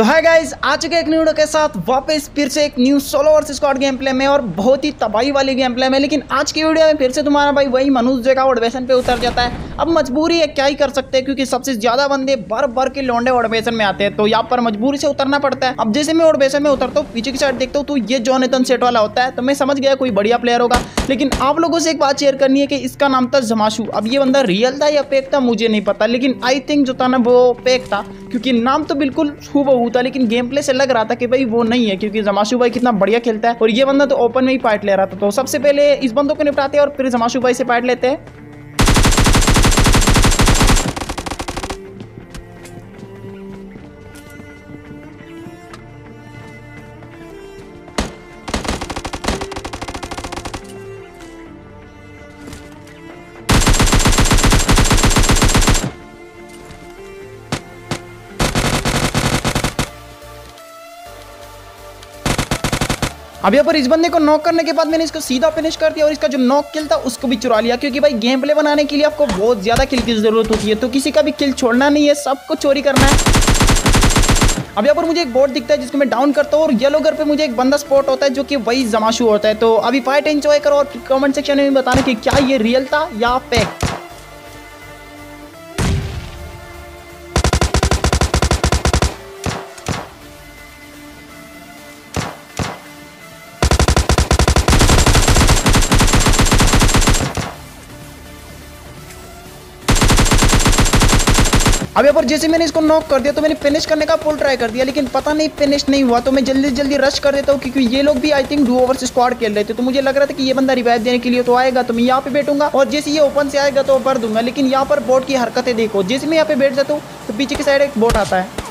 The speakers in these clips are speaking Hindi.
तो हाय गाइस, आ चुके एक न्यू वीडियो के साथ वापस फिर से एक new solo versus squad game play में और बहुत ही तबाही वाली गेम प्ले में। लेकिन आज की वीडियो में फिर से तुम्हारा भाई वही मनुष्य जगह ऑडवेशन पे उतर जाता है। अब मजबूरी है, क्या ही कर सकते हैं, क्योंकि सबसे ज्यादा बंदे भर भर के लौंडे ऑडवेशन में आते हैं, तो यहाँ पर मजबूरी से उतरना पड़ता है। अब जैसे मैं ऑडवेशन में उतरता हूँ, पीछे की साइड देखता हूँ तो ये जोनाथन सेट वाला होता है, तो मैं समझ गया कोई बढ़िया प्लेयर होगा। लेकिन आप लोगों से एक बात शेयर करनी है कि इसका नाम था जमाशु। अब ये बंदा रियल था या फेक था मुझे नहीं पता, लेकिन आई थिंक जो था ना वो फेक था, क्योंकि नाम तो बिल्कुल हूबहू था, लेकिन गेम प्ले से लग रहा था कि भाई वो नहीं है, क्योंकि जमाशु भाई कितना बढ़िया खेलता है और ये बंदा तो ओपन में ही फाइट ले रहा था। तो सबसे पहले इस बंदों को निपटाते हैं और फिर जमाशु भाई से फाइट लेते हैं। अब यहाँ पर इस बंदे को नॉक करने के बाद मैंने इसको सीधा फिनिश कर दिया और इसका जो नॉक किल था उसको भी चुरा लिया, क्योंकि भाई गेम प्ले बनाने के लिए आपको बहुत ज्यादा किल की जरूरत होती है, तो किसी का भी किल छोड़ना नहीं है, सबको चोरी करना है। अब यहाँ पर मुझे एक बोट दिखता है जिसको मैं डाउन करता हूँ और येलो घर पे मुझे एक बंदा स्पॉट होता है जो कि वही जमाशु होता है। तो अभी फाइट एंजॉय करो और कमेंट सेक्शन में बताना कि क्या ये रियल था या फेक। अब यहाँ पर जैसे मैंने इसको नॉक कर दिया तो मैंने फिनिश करने का फुल ट्राई कर दिया, लेकिन पता नहीं फिनिश नहीं हुआ। तो मैं जल्दी जल्दी रश कर देता हूँ, क्योंकि ये लोग भी I think do overs squad खेल रहे थे, तो मुझे लग रहा था कि ये बंदा रिवाइव देने के लिए तो आएगा, तो मैं यहाँ पे बैठूंगा और जैसे ये ओपन से आएगा तो भर दूंगा। लेकिन यहाँ पर बोट की हरकतें देखो, जैसे मैं यहाँ पे बैठ जाता हूँ तो पीछे की साइड एक बोट आता है।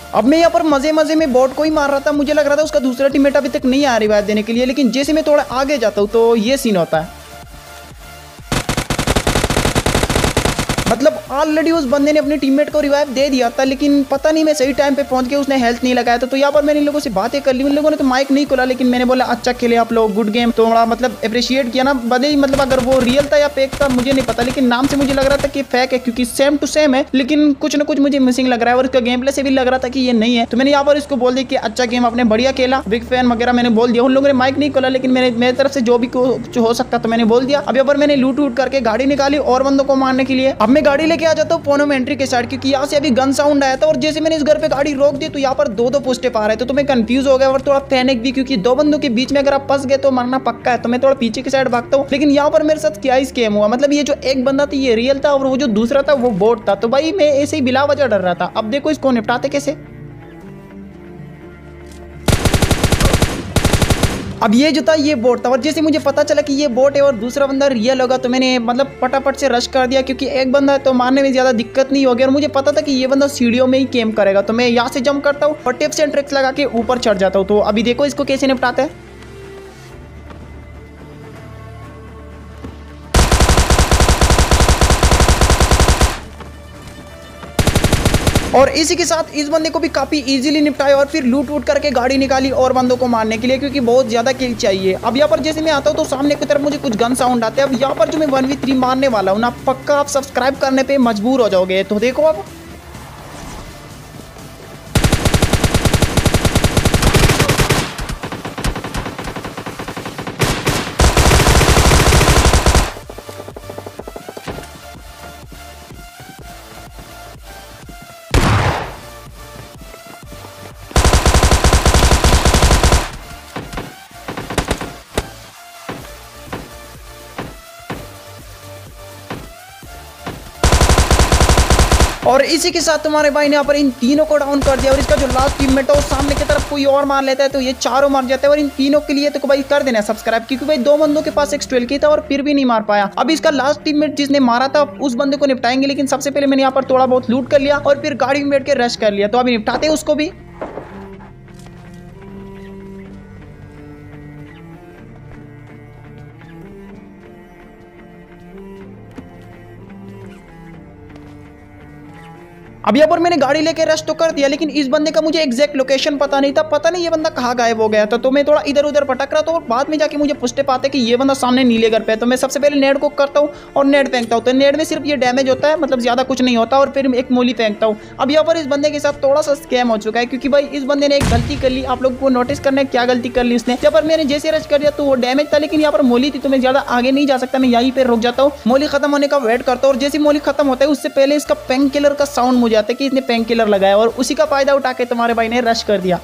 अब मैं यहाँ पर मजे मजे में बोट को ही मार रहा था, मुझे लग रहा था उसका दूसरा टीममेट अभी तक नहीं आ रिवाइव देने के लिए, लेकिन जैसे मैं थोड़ा आगे जाता हूँ तो ये सीन होता है। मतलब ऑलरेडी उस बंदे ने अपने टीममेट को रिवाइव दे दिया था, लेकिन पता नहीं मैं सही टाइम पे पहुंच के उसने हेल्थ नहीं लगाया था। तो यहाँ पर मैंने इन लोगों से बातें कर ली, उन लोगों ने तो माइक नहीं खोला, लेकिन मैंने बोला अच्छा खेले आप लोग, गुड गेम, तो बड़ा मतलब अप्रिशिएट किया ना। भले ही मतलब अगर वो रियल था या फेक था मुझे नहीं पता, लेकिन नाम से मुझे लग रहा था कि फेक है, क्योंकि सेम टू सेम है, लेकिन कुछ ना कुछ मुझे मिसिंग लग रहा है और इसका गेम प्ले से भी लग रहा था कि ये नहीं है। तो मैंने यहाँ पर इसको बोल दिया कि अच्छा गेम आपने बढ़िया खेला, बिग फैन वगैरह मैंने बोल दिया। उन लोगों ने माइक नहीं खोला, लेकिन मेरी तरफ से जो भी कुछ हो सकता तो मैंने बोल दिया। अब यहाँ पर मैंने लूट वूट करके गाड़ी निकाली और बंदों को मारने के लिए। अब मैं गाड़ी लेके आ जाता हूँ पोनो में एंट्री के साइड, क्योंकि यहाँ से अभी गन साउंड आया था और जैसे मैंने इस घर पे गाड़ी रोक दी तो यहाँ पर दो पोस्टे पा रहे थे, तो मैं कंफ्यूज हो गया और थोड़ा पैनिक भी, क्योंकि दो बंदों के बीच में अगर आप फंस गए तो मरना पक्का है। तो मैं थोड़ा पीछे की साइड भागता हूँ, लेकिन यहाँ पर मेरे साथ क्या स्कैम हुआ, मतलब ये जो एक बंदा था ये रियल था और वो जो दूसरा था वो बोट था। तो भाई मैं ऐसे ही बिला वजह डर रहा था। अब देखो इसको निपटाते कैसे। अब ये जो था ये बोट था और जैसे मुझे पता चला कि ये बोट है और दूसरा बंदा रियल होगा तो मैंने मतलब फटाफट से रश कर दिया, क्योंकि एक बंदा है तो मारने में ज्यादा दिक्कत नहीं होगी और मुझे पता था कि ये बंदा सीढ़ियों में ही कैंप करेगा। तो मैं यहाँ से जंप करता हूँ और टिप्स एंड ट्रिक्स लगा के ऊपर चढ़ जाता हूँ। तो अभी देखो इसको कैसे निपटाते हैं। और इसी के साथ इस बंदे को भी काफी इजीली निपटाया और फिर लूट वूट करके गाड़ी निकाली और बंदों को मारने के लिए, क्योंकि बहुत ज्यादा किल चाहिए। अब यहाँ पर जैसे मैं आता हूँ तो सामने की तरफ मुझे कुछ गन साउंड आते हैं। अब यहाँ पर जो मैं 1v3 मारने वाला हूँ ना, पक्का आप सब्सक्राइब करने पे मजबूर हो जाओगे। तो देखो अब और इसी के साथ तुम्हारे भाई ने यहाँ पर इन तीनों को डाउन कर दिया और इसका जो लास्ट टीममेट है वो सामने की तरफ कोई और मार लेता है, तो ये चारों मार जाते हैं। और इन तीनों के लिए तो भाई कर देना सब्सक्राइब, क्योंकि भाई दो बंदों के पास एक स्ट्रेल की था और फिर भी नहीं मार पाया। अब इसका लास्ट टीममेट जिसने मारा था उस बंदे को निपटाएंगे, लेकिन सबसे पहले मैंने यहाँ पर थोड़ा बहुत लूट कर लिया और फिर गाड़ी में बैठ के रश कर लिया। तो अभी निपटाते हैं उसको भी। अब यहाँ पर मैंने गाड़ी लेके रश तो कर दिया, लेकिन इस बंदे का मुझे एग्जैक्ट लोकेशन पता नहीं था, पता नहीं ये बंदा कहाँ गायब हो गया था। तो मैं थोड़ा इधर उधर भटक रहा था और बाद में जाके मुझे पूछते पाते कि ये बंदा सामने नीले घर पे है। तो मैं सबसे पहले नेट को करता हूँ और नेट फेंकता हूँ। तो नेट में सिर्फ ये डैमेज होता है, मतलब ज्यादा कुछ नहीं होता, और फिर एक मोली फेंकता हूँ। अब यहाँ पर इस बंदे के साथ थोड़ा सा स्कैम हो चुका है, क्योंकि भाई इस बंदे ने एक गलती कर ली। आप लोग को नोटिस करना है क्या गलती कर ली उसने। यहाँ पर मैंने जैसे रश कर दिया तो वो डैमेज था, लेकिन यहाँ पर मोली थी, तो मैं ज्यादा आगे नहीं जा सकता, मैं यहीं पे रुक जाता हूँ। मोली खत्म होने का वेट करता हूँ, और जैसे मोली खत्म होता है उससे पहले इसका पेन किलर का साउंड मुझे आता है कि इसने पेन किलर लगाया, और उसी का फायदा उठा के तुम्हारे भाई ने रश कर दिया।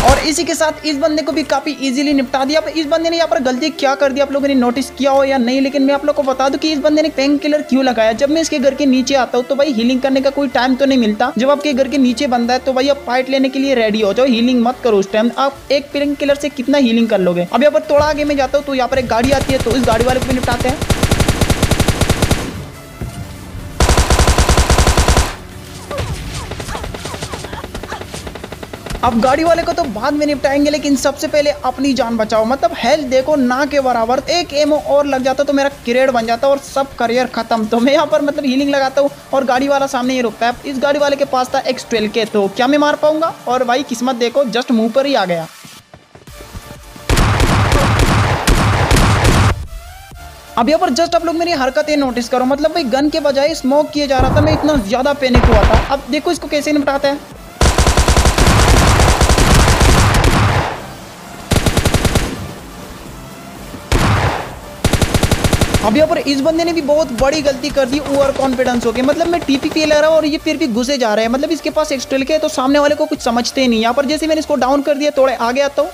और इसी के साथ इस बंदे को भी काफी इजीली निपटा दिया। इस बंदे ने यहाँ पर गलती क्या कर दी आप लोगों ने नोटिस किया हो या नहीं, लेकिन मैं आप लोगों को बता दूं कि इस बंदे ने पेन किलर क्यों लगाया। जब मैं इसके घर के नीचे आता हूँ तो भाई हीलिंग करने का कोई टाइम तो नहीं मिलता। जब आपके घर के नीचे बंदा है तो भाई आप फाइट लेने के लिए रेडी हो जाओ, हीलिंग मत करो उस टाइम। आप एक पेन किलर से कितना हीलिंग कर लोगे। अब यहाँ पर थोड़ा आगे में जाता हूँ तो यहाँ पर एक गाड़ी आती है, तो इस गाड़ी वाले को भी निपटाते हैं। अब गाड़ी वाले को तो बाद में निपटाएंगे, लेकिन सबसे पहले अपनी जान बचाओ। मतलब हेल्थ देखो ना के बराबर, एक एमओ और लग जाता तो मेरा क्रेड बन जाता और सब करियर खत्म। तो मैं यहाँ पर मतलब हीलिंग लगाता हूँ और गाड़ी वाला सामने ही रुकता है। इस गाड़ी वाले के पास था X12K, तो क्या मैं मार पाऊंगा? और भाई किस्मत देखो जस्ट मुंह पर ही आ गया। अब यहाँ पर जस्ट आप लोग मेरी हरकतें नोटिस करो। मतलब भाई गन के बजाय स्मोक किए जा रहा था, मैं इतना ज्यादा पैनिक हुआ था। अब देखो इसको कैसे निपटाते हैं। अब यहाँ पर इस बंदे ने भी बहुत बड़ी गलती कर दी, ओवर कॉन्फिडेंस हो गया। मतलब मैं टीपीपी ले रहा हूँ और ये फिर भी घुसे जा रहे हैं। मतलब इसके पास X12K है तो सामने वाले को कुछ समझते ही नहीं। यहाँ पर जैसे मैंने इसको डाउन कर दिया, थोड़े आगे आता हूँ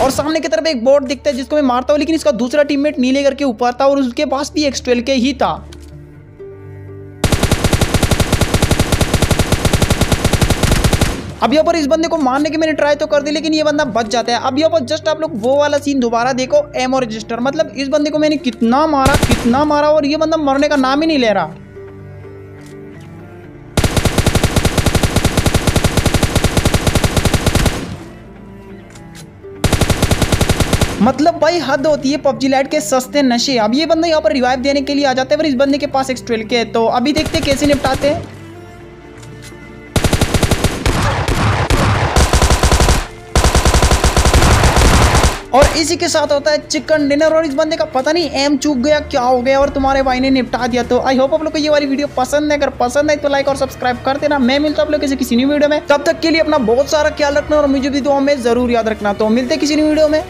और सामने की तरफ एक बोट दिखता है जिसको मैं मारता हूँ, लेकिन इसका दूसरा टीममेट नीले करके ऊपर था और उसके पास भी X12K ही था। अब यहाँ पर इस बंदे को मारने की मैंने ट्राई तो कर दी, लेकिन ये बंदा बच जाता है। अब यहाँ पर जस्ट आप लोग वो वाला सीन दोबारा देखो, एमओ रजिस्टर। मतलब इस बंदे को मैंने कितना मारा और ये बंदा मरने का नाम ही नहीं ले रहा। मतलब भाई हद होती है पबजी लाइट के सस्ते नशे। अब ये बंदा यहाँ पर रिवाइव देने के लिए आ जाता है, पर इस बंदे के पास X12K है। तो अभी देखते हैं कैसे निपटाते हैं। और इसी के साथ होता है चिकन डिनर। और इस बंदे का पता नहीं एम चूक गया क्या हो गया, और तुम्हारे भाई ने निपटा दिया। तो आई होप आप लोग को ये वाली वीडियो पसंद है। अगर पसंद है तो लाइक और सब्सक्राइब कर देना। मैं मिलता हूं आप लोग किसी न्यू वीडियो में। तब तक के लिए अपना बहुत सारा ख्याल रखना और मुझे भी दुआ में जरूर याद रखना। तो मिलते किसी न्यू वीडियो में।